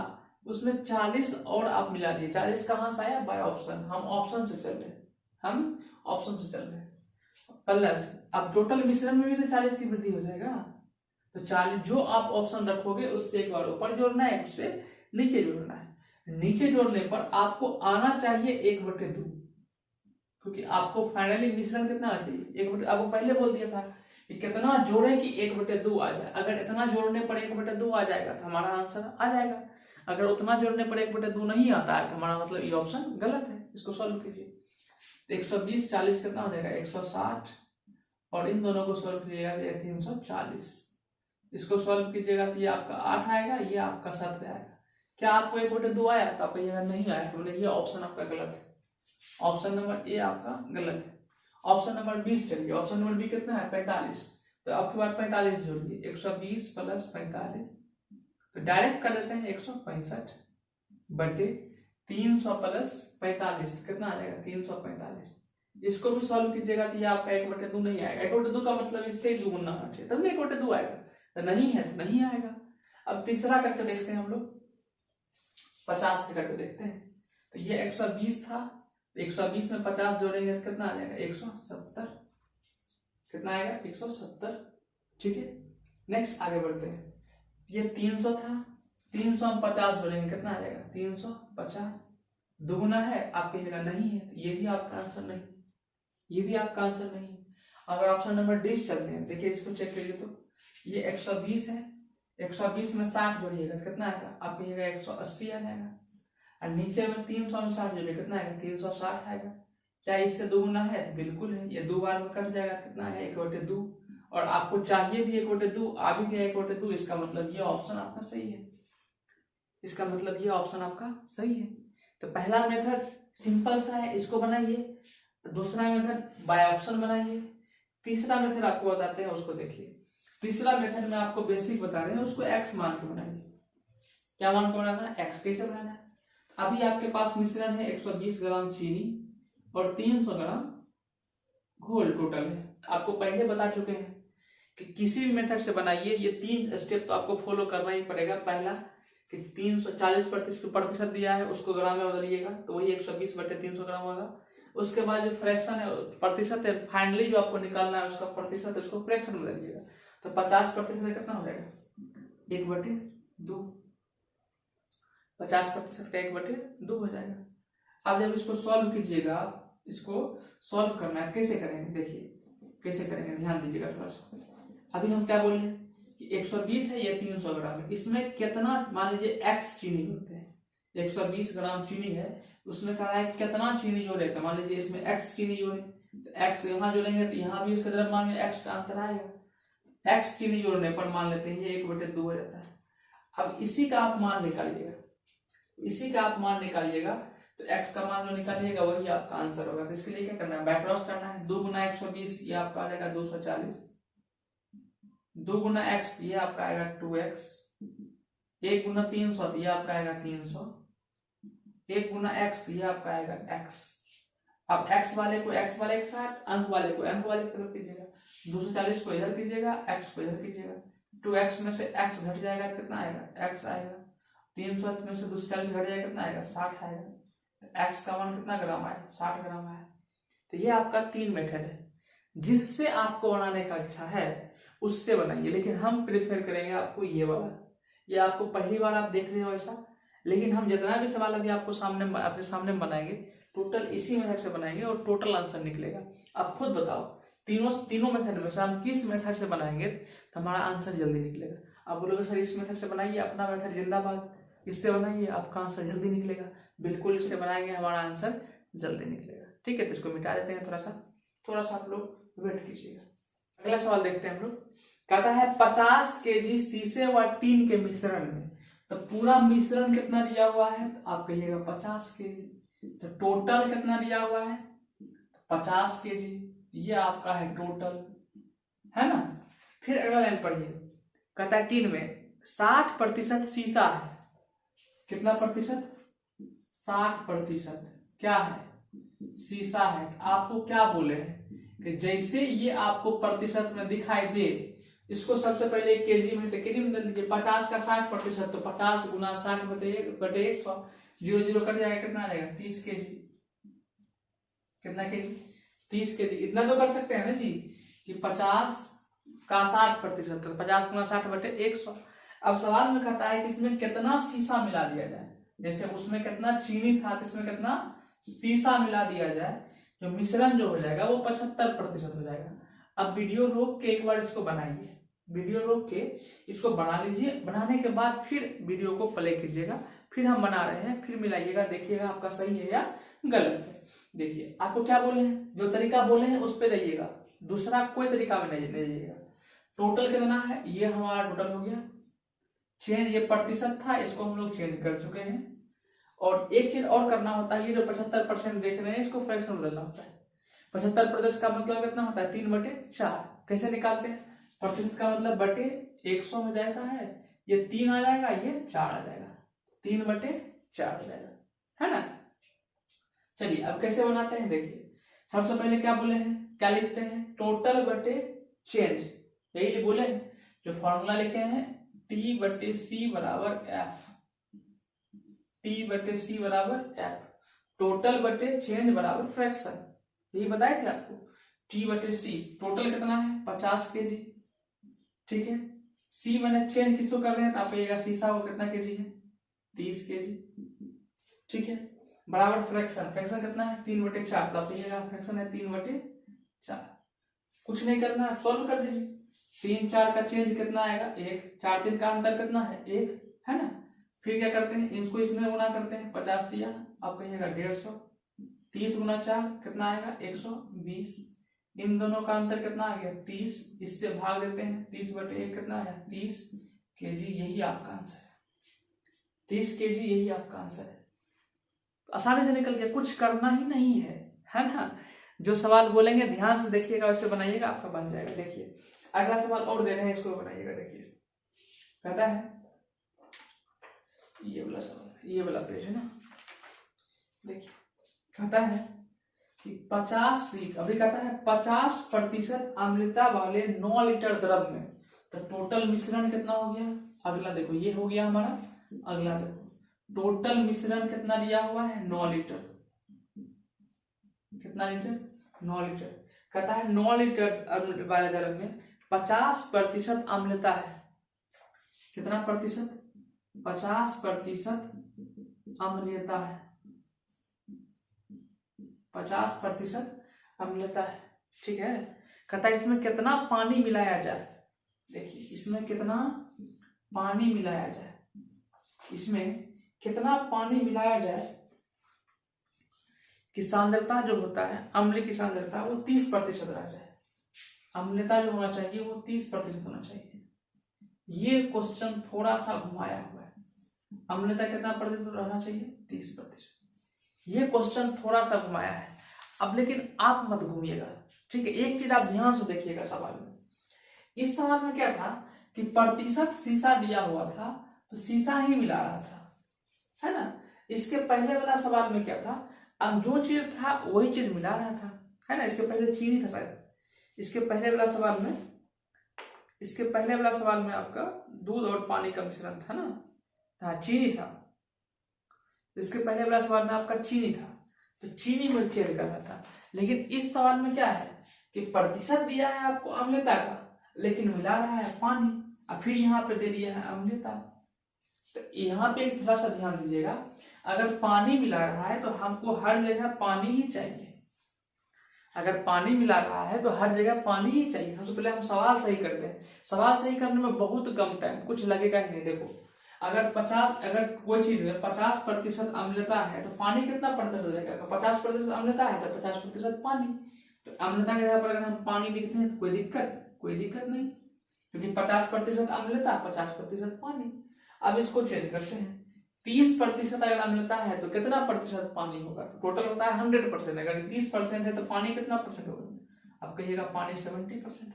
उसमें 40 और आप मिला दिए। 40 कहाँ से आया, बाय ऑप्शन, हम ऑप्शन से चल रहे हैं, हम ऑप्शन से चल रहे हैं। प्लस अब टोटल मिश्रण में भी तो 40 की वृद्धि हो जाएगा, तो 40 जो आप ऑप्शन रखोगे उससे एक बार ऊपर जोड़ना है, उससे नीचे जोड़ना है। नीचे जोड़ने पर आपको आना चाहिए 1/2, क्योंकि आपको फाइनली मिश्रण कितना आना चाहिए 1/2। आपको पहले बोल दिया था कि कितना जोड़े कि 1/2 आ जाए। अगर इतना जोड़ने पर 1/2 आ जाएगा तो हमारा आंसर आ जाएगा। अगर उतना जोड़ने पर 1/2 नहीं आता है तो हमारा मतलब ये ऑप्शन गलत है। इसको सॉल्व कीजिए, तो 120 40 कितना हो जाएगा 160, और इन दोनों को सॉल्व कीजिएगा तो 340। इसको सॉल्व कीजिएगा तो ये आपका 8 आएगा, ये आपका 7 आएगा। क्या आपको 1/2 आया, तो आप कहिएगा नहीं आया, तो ये ऑप्शन आपका गलत है। ऑप्शन नंबर ए आपका गलत है। ऑप्शन नंबर 20 चलिए, ऑप्शन नंबर बी कितना है 45, तो आपके बाद 45 जोड़िए, 120 प्लस 45, तो डायरेक्ट कर देते हैं 165 बटे 300 प्लस 45, कितना आ जाएगा 345। इसको भी सॉल्व कीजिएगा तो ये आपका 1/2 नहीं आएगा। 1/2 का मतलब इससे दुगुना होना चाहिए, तब 1/2 आएगा, तो नहीं है तो नहीं आएगा। अब तीसरा करके देखते हैं हम लोग, 50 के करके देखते हैं। तो ये 120 था, 120 में 50 जोड़ेंगे तो कितना आ जाएगा 170, कितना आएगा 170। ठीक है, नेक्स्ट आगे बढ़ते हैं। ये 300 था, 300 में 50 जोड़ेंगे कितना आ जाएगा 350। दुगुना है, आप कहिएगा नहीं है, तो ये भी आपका आंसर नहीं, ये भी आपका आंसर नहीं। अगर ऑप्शन नंबर डी चलते हैं, देखिए इसको चेक करिए, तो ये 120 है, 120 में 60 जोड़िएगा कितना आएगा, आप कहिएगा 180 आ जाएगा। और नीचे में 300 में 60 जोड़िए कितना आएगा 360 आएगा। क्या इससे दुगुना है, तो बिल्कुल है, ये 2 बार में कट जाएगा, कितना आएगा 1/2, और आपको चाहिए भी 1/2, आ भी गया 1/2, इसका मतलब ये ऑप्शन आपका सही है, इसका मतलब ये ऑप्शन आपका सही है। तो पहला मेथड सिंपल सा है, इसको बनाइए। दूसरा मेथड बाय ऑप्शन बनाइए। तीसरा मेथड आपको बताते हैं, उसको देखिए। तीसरा मेथड में आपको बेसिक बता रहे हैं, उसको एक्स मान के बनाइए। क्या मान के बनाना है, एक्स कैसे बनाना है। अभी आपके पास मिश्रण है 120 ग्राम चीनी और 300 ग्राम घोल टोटल है। आपको पहले बता चुके हैं कि किसी भी मेथड से बनाइए, ये 3 स्टेप तो आपको फॉलो करना ही पड़ेगा। पहला कि 340% दिया है, उसको ग्राम में बदलिएगा, तो वही 120/300 ग्राम होगा। उसके बाद जो फ्रैक्शन है, प्रतिशत है, फाइनली जो आपको निकालना है उसका प्रतिशत, उसको फ्रैक्शन में बदलिएगा, तो 50% कितना हो जाएगा 1/2, 50% का 1/2 हो जाएगा। अब जब इसको सॉल्व कीजिएगा, इसको सॉल्व करना है, कैसे करेंगे देखिए कैसे करेंगे, ध्यान दीजिएगा थोड़ा सा। अभी हम क्या बोले हैं कि 120 है, ये 300 ग्राम है, इसमें कितना मान लीजिए एक्स चीनी होते हैं। 120 ग्राम चीनी है, उसमें कहा है कितना चीनी जोड़े, तो मान लीजिए इसमें एक्स चीनी जोड़े, तो एक्स यहाँ जोड़ेंगे तो यहाँ भी इसके तरफ मान लीजिए एक्स का अंतर आएगा। एक्स चीनी जोड़ने पर मान लेते हैं ये 1/2 हो जाता है। अब इसी का आप मान निकालिएगा, इसी का आप मान निकालिएगा, तो x का मान जो निकालिएगा वही आपका आंसर होगा। तो इसके लिए क्या करना है, बैक क्रॉस करना है। 2 गुना 120 ये आपका आ जाएगा 240, 2 गुना x ये आपका आएगा 2x, 1 गुना 300 ये आपका आएगा 300, 1 गुना x ये आपका आएगा x। अब x वाले को x वाले के साथ, अंक वाले को अंक वाले की तरफ कीजिएगा, 240 को इधर कीजिएगा, x को इधर कीजिएगा, 2x में से x घट जाएगा तो कितना आएगा x आएगा, 300 में से 240 घट जाएगा कितना आएगा 60 आएगा। एक्स का मान कितना ग्राम आया 60 ग्राम आया। तो ये आपका 3 मेथड है, जिससे आपको बनाने का इच्छा है उससे बनाइए, लेकिन हम प्रेफर करेंगे आपको ये वाला। ये आपको पहली बार आप देख रहे हो ऐसा, लेकिन हम जितना भी सवाल अभी आपको सामने आपके सामने बनाएंगे, टोटल इसी मेथड से बनाएंगे और टोटल आंसर निकलेगा। आप खुद बताओ तीनों मेथड में से हम किस मेथड से बनाएंगे तो हमारा आंसर जल्दी निकलेगा। आप बोलोगे सर इस मेथड से बनाइए, अपना मेथड जिंदाबाद, इससे बनाइए आपका आंसर जल्दी निकलेगा। बिल्कुल इससे बनाएंगे हमारा आंसर जल्दी निकलेगा। ठीक है, तो इसको मिटा देते हैं, थोड़ा सा आप लोग वेट कीजिएगा। अगला सवाल देखते हैं हम लोग। कहता है 50 केजी शीशे व टीन के मिश्रण में, तो पूरा मिश्रण कितना दिया हुआ है, तो आप कहिएगा 50 केजी। तो टोटल कितना दिया हुआ है, 50 केजी, ये आपका है टोटल, है ना। फिर अगला लाइन पढ़िए, कहता है टीन में 60% शीशा है। कितना प्रतिशत, 60% क्या है, शीशा है। आपको क्या बोले हैं कि जैसे ये आपको प्रतिशत में दिखाई दे, इसको सबसे पहले केजी में, केजी में बदल दीजिए। 50 का 60%, तो 50 गुना 60 बटे 100, 0 कट जाएगा, कितना आ जाएगा 30 केजी। कितना केजी, 30 केजी। इतना तो कर सकते हैं ना जी कि 50 का 60%, तो 50 गुना 60 बटे 100। अब सवाल में कहता है कि इसमें कितना शीशा मिला दिया जाए, जैसे उसमें कितना चीनी था तो इसमें कितना शीशा मिला दिया जाए, जो मिश्रण जो हो जाएगा वो 75% हो जाएगा। अब वीडियो रोक के एक बार इसको बनाइए, वीडियो रोक के इसको बना लीजिए, बनाने के बाद फिर वीडियो को प्ले कीजिएगा, फिर हम बना रहे हैं, फिर मिलाइएगा, देखिएगा आपका सही है या गलत है। देखिए आपको क्या बोले हैं, जो तरीका बोले हैं उस पर रहिएगा, दूसरा कोई तरीका में नहीं जाइएगा। टोटल कितना है, ये हमारा टोटल हो गया। चेंज, ये प्रतिशत था, इसको हम लोग चेंज कर चुके हैं। और एक चीज और करना होता है, ये जो 75% देख रहे हैं इसको फ्रैक्शन बदलना होता है। 75% का मतलब कितना होता है, 3/4। कैसे निकालते हैं, प्रतिशत का मतलब बटे 100 में जाता है, ये 3 आ जाएगा, ये 4 आ जाएगा, 3/4 हो जाएगा, है ना। चलिए अब कैसे बनाते हैं, देखिए सबसे पहले क्या बोले हैं, क्या लिखते हैं, टोटल बटे चेंज, यही बोले हैं। जो फॉर्मूला लिखे हैं T/C बराबर F, T/C बराबर F, टोटल बटे चेंज बराबर फ्रैक्शन, यही बताए थे आपको। T/C टोटल कितना है 50 केजी, ठीक है। C मैंने चेंज किसको कर रहे हैं, तो आप कहिएगा शीशा वो कितना केजी है, 30 केजी, ठीक है, बराबर फ्रैक्शन, फ्रैक्शन कितना है 3/4, तो आप कहिएगा फ्रैक्शन है 3/4। कुछ नहीं करना, आप सॉल्व कर दीजिए। 3 4 का चेंज कितना आएगा 1, 4 3 का अंतर कितना है 1, है ना। फिर क्या करते हैं, इसको इसमें गुना करते हैं, 50 दिया, आप कहिएगा 150, 30 गुना 4 कितना आएगा 120, इन दोनों का अंतर कितना आ गया 30, इससे भाग देते हैं, 30/1 कितना है 30 केजी, यही आपका आंसर है, 30 केजी, यही आपका आंसर है। आसानी से निकल गया, कुछ करना ही नहीं है ना। जो सवाल बोलेंगे ध्यान से देखिएगा, वैसे बनाइएगा, आपका बन जाएगा। देखिए अगला सवाल और दे रहे हैं, इसको बनाइएगा। देखिए कहता है, ये वाला सवाल, ये वाला पेज है ना, देखिए कहता है कि 50 लीटर, अभी कहता है 50% अम्लता वाले 9 लीटर द्रव में, तो टोटल मिश्रण कितना हो गया। अगला देखो, ये हो गया हमारा, अगला देखो टोटल मिश्रण कितना दिया हुआ है 9 लीटर, कितना लीटर 9 लीटर। कहता है 9 लीटर वाले द्रव में 50% अम्लता है, कितना प्रतिशत, 50% अम्लता है, 50% अम्लता है, ठीक है। कहता है इसमें कितना पानी मिलाया जाए, देखिए इसमें कितना पानी मिलाया जाए, इसमें कितना पानी मिलाया जाए कि सांद्रता जो होता है, अम्ल की सांद्रता वो 30% रह जाए, अम्लता जो होना चाहिए वो 30% होना चाहिए। ये क्वेश्चन थोड़ा सा घुमाया हुआ है, अम्लता कितना प्रतिशत रहना चाहिए 30%, ये क्वेश्चन थोड़ा सा घुमाया है। अब लेकिन आप मत घूमिएगा, ठीक है, एक चीज आप ध्यान से देखिएगा सवाल में। इस सवाल में क्या था कि प्रतिशत शीशा दिया हुआ था, तो शीशा ही मिला रहा था, है ना। इसके पहले वाला सवाल में क्या था, अब जो चीज था वही चीज मिला रहा था, है ना। इसके पहले चीनी था शायद, इसके पहले वाला सवाल में, इसके पहले वाला सवाल में आपका दूध और पानी का मिश्रण था ना, था चीनी था। इसके पहले वाला सवाल में आपका चीनी था, तो चीनी में चेंज करना था। लेकिन इस सवाल में क्या है कि प्रतिशत दिया है आपको अम्लता का, लेकिन मिला रहा है पानी, और फिर यहाँ पे दे दिया है अम्लता। तो यहाँ पे थोड़ा सा ध्यान दीजिएगा, अगर पानी मिला रहा है तो हमको हर जगह पानी ही चाहिए, अगर पानी मिला रहा है तो हर जगह पानी ही चाहिए। सबसे पहले हम सवाल सही करते हैं। सवाल सही करने में बहुत कम टाइम, कुछ लगेगा ही नहीं। देखो अगर कोई चीज में 50% अम्लता है तो पानी कितना प्रतिशत हो जाएगा? 50% अम्लता है तो 50% पानी। तो अम्लता के जगह पर अगर हम पानी लिखते हैं तो कोई दिक्कत नहीं, क्योंकि 50% अम्लता 50% पानी। अब इसको चेंज करते हैं, 30% अगर अम्लता है तो कितना प्रतिशत पानी होगा? तो टोटल होता है 100%। अगर 30% है तो पानी कितना परसेंट होगा? अब कहिएगा पानी 70%।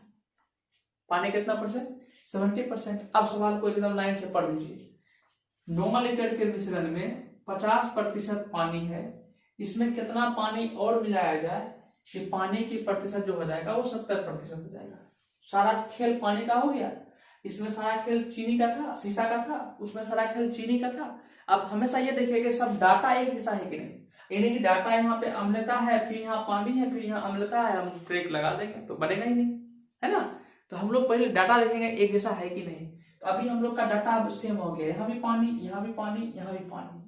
पानी कितना परसेंट? 70%। अब सवाल को एकदम लाइन से पढ़ लीजिए। 9 लीटर के मिश्रण में 50% पानी है, इसमें कितना पानी और मिलाया जाए कि पानी की प्रतिशत जो हो जाएगा वो 70% हो जाएगा। सारा खेल पानी का हो गया। इसमें सारा खेल चीनी का था, शीशा का था, उसमें सारा खेल चीनी का था। अब हमेशा ये देखिए कि सब डाटा एक जैसा है कि नहीं। यानी कि डाटा यहाँ पे अम्लता है, फिर यहाँ पानी है, फिर यहाँ अम्लता है, हम ब्रेक लगा देंगे तो बनेगा ही नहीं, है ना। तो हम लोग पहले डाटा देखेंगे एक जैसा है कि नहीं। तो अभी हम लोग का डाटा सेम हो गया, यहाँ भी पानी, यहाँ भी पानी, यहाँ भी पानी,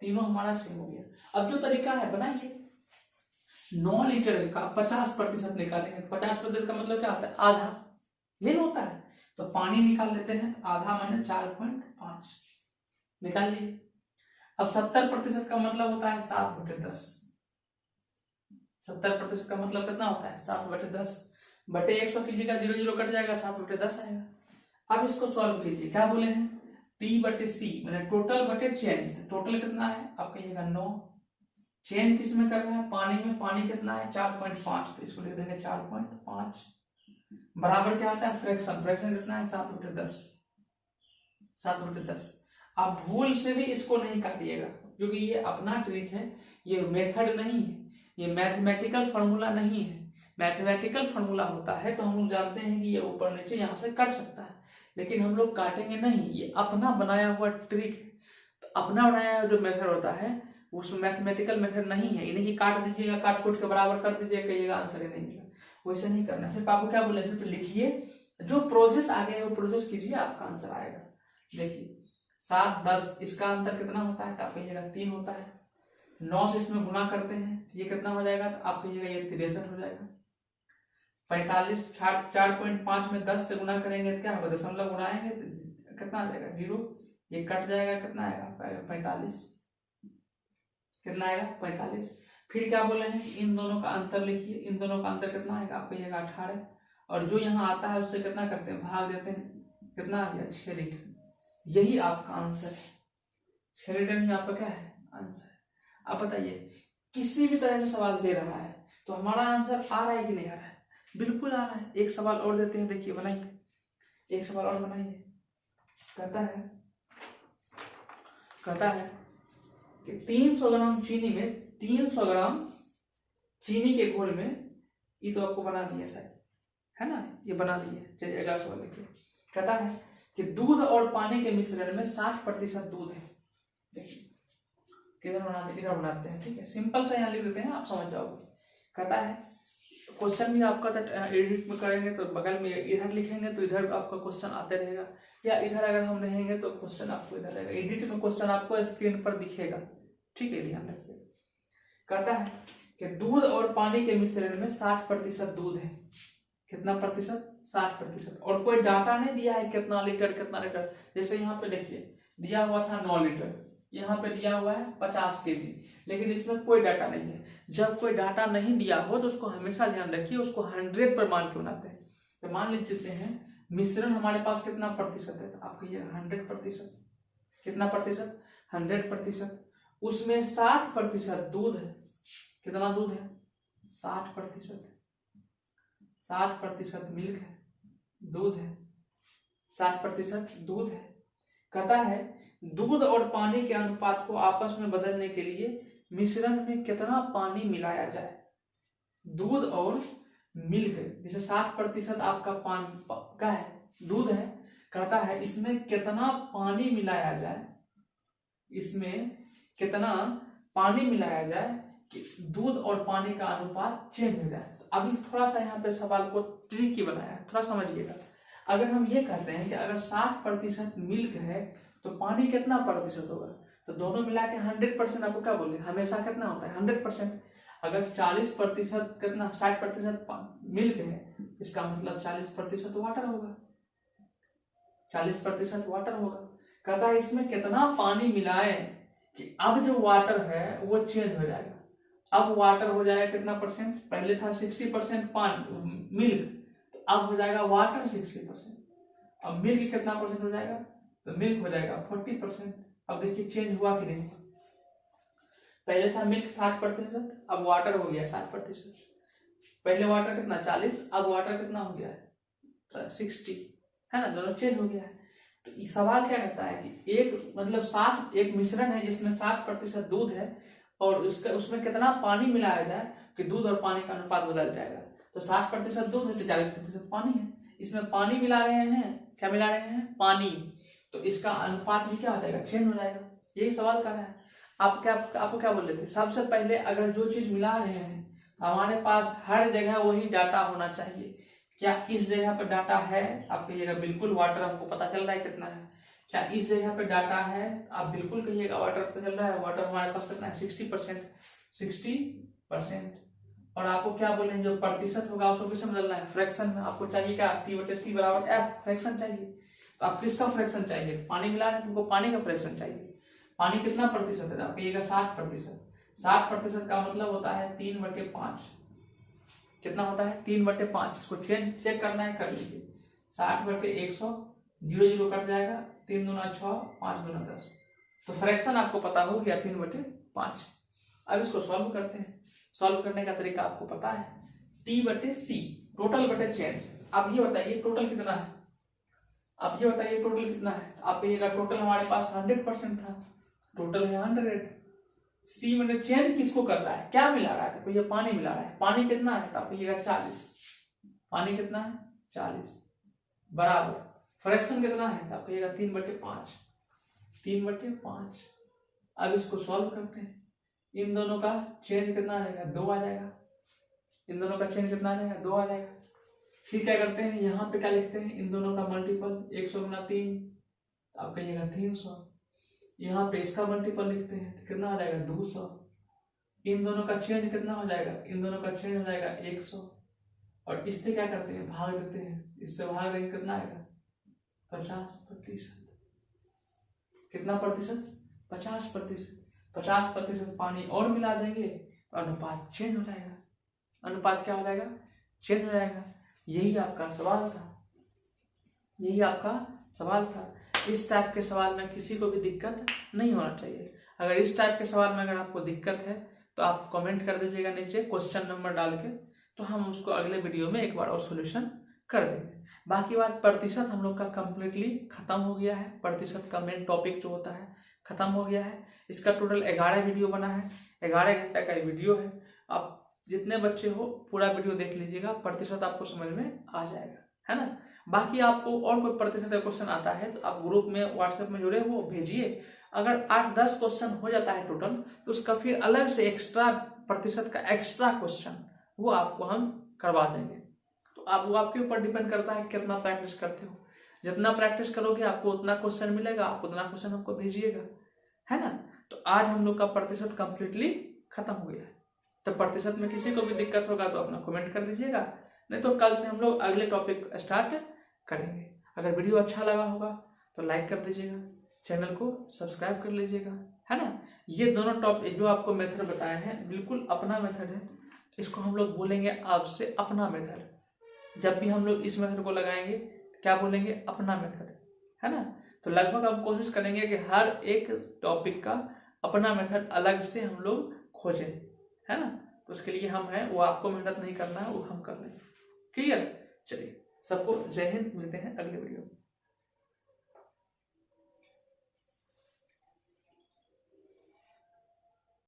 तीनों हमारा सेम हो गया। अब जो तरीका है बनाइए, 9 लीटर का 50% निकालेंगे। 50% का मतलब क्या होता है? आधा, ये होता है। तो पानी निकाल लेते हैं, आधा माने 4.5 निकाल लिए। अब 70% का मतलब होता है 7/10। 70% का मतलब कितना होता है? 7/10 बटे 100 कीजिएगा, 0 0 कट जाएगा, 7/10 आएगा। अब इसको सॉल्व कीजिए, क्या बोले हैं? T/C मैंने टोटल बटे चेन। टोटल कितना है? आप कहिएगा 9। चेन किस में कर रहा है? पानी में। पानी कितना है? 4.5, तो इसको लिख देंगे 4.5 बराबर क्या आता है? फ्रैक्शन। फ्रैक्शन कितना है? 7/10। 7/10। आप भूल से भी इसको नहीं काटिएगा, क्योंकि ये अपना ट्रिक है, ये मेथड नहीं है, ये मैथमेटिकल फॉर्मूला नहीं है। मैथमेटिकल फॉर्मूला होता है तो हम लोग जानते हैं कि ये ऊपर नीचे यहाँ से कट सकता है, लेकिन हम लोग काटेंगे नहीं। ये अपना बनाया हुआ ट्रिक है। तो अपना बनाया हुआ जो मेथड होता है उसमें मैथमेटिकल मेथड नहीं है। यानी कि काट दीजिएगा, काट कूट के बराबर कर दीजिएगा, कहिएगा आंसर ही नहीं मिला, वैसे नहीं करना। सिर्फ आपको क्या बोले? सिर्फ लिखिए, जो प्रोसेस आगे है वो प्रोसेस कीजिए, आपका आंसर आएगा। देखिए 7 10 इसका अंतर कितना होता है? तो आप कहिएगा 3 होता है। 9 से इसमें गुना करते हैं, ये कितना हो जाएगा? तो आप कहिएगा ये 63 हो जाएगा। 45 4.5 में 10 से गुना करेंगे तो क्या होगा? दशमलव गुनाएंगे तो कितना आ जाएगा? 0। ये कट जाएगा, कितना आएगा? 45। कितना आएगा? 45। फिर क्या बोले हैं? इन दोनों का अंतर लिखिए। इन दोनों का अंतर कितना आएगा? आप कहिएगा 18। और जो यहाँ आता है उससे कितना करते हैं? भाग देते हैं। कितना आ गया? 6 लीटर। यही आपका आंसर है। 6 लीटर ही आपका क्या है? आंसर। अब बताइए, किसी भी तरह से सवाल दे रहा है तो हमारा आंसर आ रहा है कि नहीं आ रहा है? बिल्कुल आ रहा है। एक सवाल और देते हैं, देखिए बनाइए, एक सवाल और बनाइए। कहता है कि 300 ग्राम चीनी में 300 ग्राम चीनी के घोल में, ये तो आपको बना दिया शायद, है ना, ये बना दिए। चलिए अगला सवाल देखिए। कहता है कि दूध और पानी के मिश्रण में 60% दूध है। देखिए किधर बनाते हैं, ठीक है, सिंपल सा यहाँ लिख देते हैं, आप समझ जाओगे। कहता है क्वेश्चन भी आपका एडिट में करेंगे तो बगल में इधर लिखेंगे तो इधर आपका क्वेश्चन आते रहेगा, या इधर अगर हम रहेंगे तो क्वेश्चन आपको इधर रहेगा। एडिट में क्वेश्चन आपको स्क्रीन पर दिखेगा, ठीक है, ध्यान रखिए। कहता है कि दूध और पानी के मिश्रण में 60% दूध है। कितना प्रतिशत? 60%। और कोई डाटा नहीं दिया है कितना लीटर कितना लीटर। जैसे यहाँ पे देखिए दिया हुआ था 9 लीटर, यहाँ पे दिया हुआ है 50 kg, लेकिन इसमें कोई डाटा नहीं है। जब कोई डाटा नहीं दिया हो तो उसको हमेशा ध्यान रखिए, उसको 100 पर मान के बनाते हैं। तो मान लीजिए हैं मिश्रण हमारे पास कितना प्रतिशत है, तो आप कहिए 100%। कितना प्रतिशत? 100%। उसमें 60% दूध है। कितना दूध है? 60%। 60% मिल्क है, दूध है, 60% दूध है। कहता है दूध और पानी के अनुपात को आपस में बदलने के लिए मिश्रण में कितना पानी मिलाया जाए। दूध और मिल्क, जैसे 60% आपका पानी का है, दूध है, कहता है इसमें कितना पानी मिलाया जाए, इसमें कितना पानी मिलाया जाए कि दूध और पानी का अनुपात चेंज हो जाए। तो अभी थोड़ा सा यहाँ पे सवाल को ट्रिकी बनाया है, थोड़ा समझिएगा। अगर हम ये कहते हैं कि अगर 60% मिल्क है तो पानी कितना प्रतिशत होगा, तो दोनों मिला के 100%। आपको क्या बोले? हमेशा कितना होता है? 100%। अगर 40% कितना 60% मिल्क है, इसका मतलब 40% वाटर होगा, 40% वाटर होगा। कहता है इसमें कितना पानी मिलाए कि अब जो वाटर है वो चेंज हो जाएगा। अब वाटर हो जाएगा कितना परसेंट, पहले था 60% पानी मिल्क, तो अब हो जाएगा वाटर 60%। अब मिल्क कितना परसेंट हो जाएगा, तो मिल्क हो जाएगा 40%। अब देखिए चेंज हुआ कि नहीं हुआ, पहले था मिल्क 60%, अब वाटर हो गया 60%। पहले वाटर कितना 40, अब वाटर कितना हो गया है 60, है ना, दोनों चेंज हो गया है। तो ये सवाल क्या कहता है कि एक मतलब 60 एक मिश्रण है जिसमें 60% दूध है और उसमें कितना पानी मिलाया जाए कि दूध और पानी का अनुपात बदल जाएगा। तो 60% दूध है तो 40% पानी है, इसमें पानी मिला रहे हैं, क्या मिला रहे हैं, पानी, तो इसका अनुपात भी क्या हो जाएगा, चेंज हो जाएगा। यही सवाल कर रहा है। आपको क्या बोल रहे थे, सबसे पहले अगर जो चीज मिला रहे हैं हमारे पास हर जगह वही डाटा होना चाहिए। क्या इस जगह पर डाटा है, आप कहिएगा बिल्कुल वाटर हमको पता चल रहा है कितना है। क्या इस जगह पे डाटा है, आप बिल्कुल कहिएगा वाटर पता चल रहा है, वाटर हमारे पास कितना है 60%। और आपको क्या बोले जो प्रतिशत होगा उसको किससे बदलना है, फ्रैक्शन में। आपको चाहिए क्या, T/C बराबर F, फ्रैक्शन चाहिए। तो आप किसका फ्रैक्शन चाहिए, पानी मिला रहे हैं तुमको पानी का फ्रैक्शन चाहिए। पानी कितना प्रतिशत है, आप कहिएगा 60%। 60% का मतलब होता है 3/5। कितना होता है 3/5। इसको चेक करना है, कर लीजिए। 60/100, 0 कट जाएगा, 3 दूना 6, 5 दूना 10। तो फ्रैक्शन आपको पता हो गया 3/5। अब इसको सॉल्व करते हैं। सॉल्व करने का तरीका आपको पता है, T/C टोटल बटे चेंज। आप ये बताइए टोटल कितना है, आप ये बताइए टोटल कितना है। आप कहिएगा टोटल हमारे पास 100% था, टोटल है 100। सी में चेंज किसको कर रहा है, क्या मिला रहा है, तो ये पानी मिला रहा है। पानी कितना है, तो आप कहिएगा 40। पानी कितना है 40 बराबर फ्रैक्शन कितना है, तो आप कहिएगा 3/5। 3/5। अब इसको सॉल्व करते हैं। इन दोनों का चेंज कितना आ जाएगा, 2 आ जाएगा। इन दोनों का चेंज कितना आ जाएगा, 2 आ जाएगा। फिर क्या करते हैं, यहाँ पे क्या लिखते हैं, इन दोनों का मल्टीपल 100 गुना 3, आप कहिएगा 300। यहाँ पे इसका मल्टीपल लिखते हैं तो कितना आ जाएगा 200। इन दोनों का चेंज कितना हो जाएगा, इन दोनों का चेंज हो जाएगा 100। और इससे क्या करते हैं, भाग देते हैं, इससे भाग देंगे कितना आएगा 50%। कितना प्रतिशत, 50%। 50% पानी और मिला देंगे तो अनुपात चेंज हो जाएगा। अनुपात क्या हो जाएगा, चेंज हो जाएगा। यही आपका सवाल था, यही आपका सवाल था। इस टाइप के सवाल में किसी को भी दिक्कत नहीं होना चाहिए। अगर इस टाइप के सवाल में अगर आपको दिक्कत है तो आप कमेंट कर दीजिएगा नीचे क्वेश्चन नंबर डाल के, तो हम उसको अगले वीडियो में एक बार और सोल्यूशन कर देंगे। बाकी बात प्रतिशत हम लोग का कंप्लीटली खत्म हो गया है। प्रतिशत का मेन टॉपिक जो होता है खत्म हो गया है। इसका टोटल 11 वीडियो बना है, 11 घंटे का वीडियो है। आप जितने बच्चे हो पूरा वीडियो देख लीजिएगा, प्रतिशत आपको समझ में आ जाएगा, है ना। बाकी आपको और कोई प्रतिशत का क्वेश्चन आता है तो आप ग्रुप में व्हाट्सएप में जुड़े हो भेजिए। अगर 8-10 क्वेश्चन हो जाता है टोटल तो उसका फिर अलग से एक्स्ट्रा प्रतिशत का एक्स्ट्रा क्वेश्चन वो आपको हम करवा देंगे। तो आप वो आपके ऊपर डिपेंड करता है कितना प्रैक्टिस करते हो। जितना प्रैक्टिस करोगे आपको उतना क्वेश्चन मिलेगा, आप उतना क्वेश्चन हमको भेजिएगा, है ना। तो आज हम लोग का प्रतिशत कंप्लीटली खत्म हो गया है। तो प्रतिशत में किसी को भी दिक्कत होगा तो अपना कमेंट कर दीजिएगा, नहीं तो कल से हम लोग अगले टॉपिक स्टार्ट करेंगे। अगर वीडियो अच्छा लगा होगा तो लाइक कर दीजिएगा, चैनल को सब्सक्राइब कर लीजिएगा, है ना। ये दोनों टॉपिक जो आपको मेथड बताए हैं बिल्कुल अपना मेथड है, इसको हम लोग बोलेंगे आपसे अपना मेथड। जब भी हम लोग इस मेथड को लगाएंगे क्या बोलेंगे, अपना मेथड, है ना। तो लगभग हम कोशिश करेंगे कि हर एक टॉपिक का अपना मेथड अलग से हम लोग खोजें, है ना। तो उसके लिए हम हैं, वो आपको मेहनत नहीं करना है, वो हम कर लेंगे। क्लियर। चलिए सबको जय हिंद, मिलते हैं अगले वीडियो में।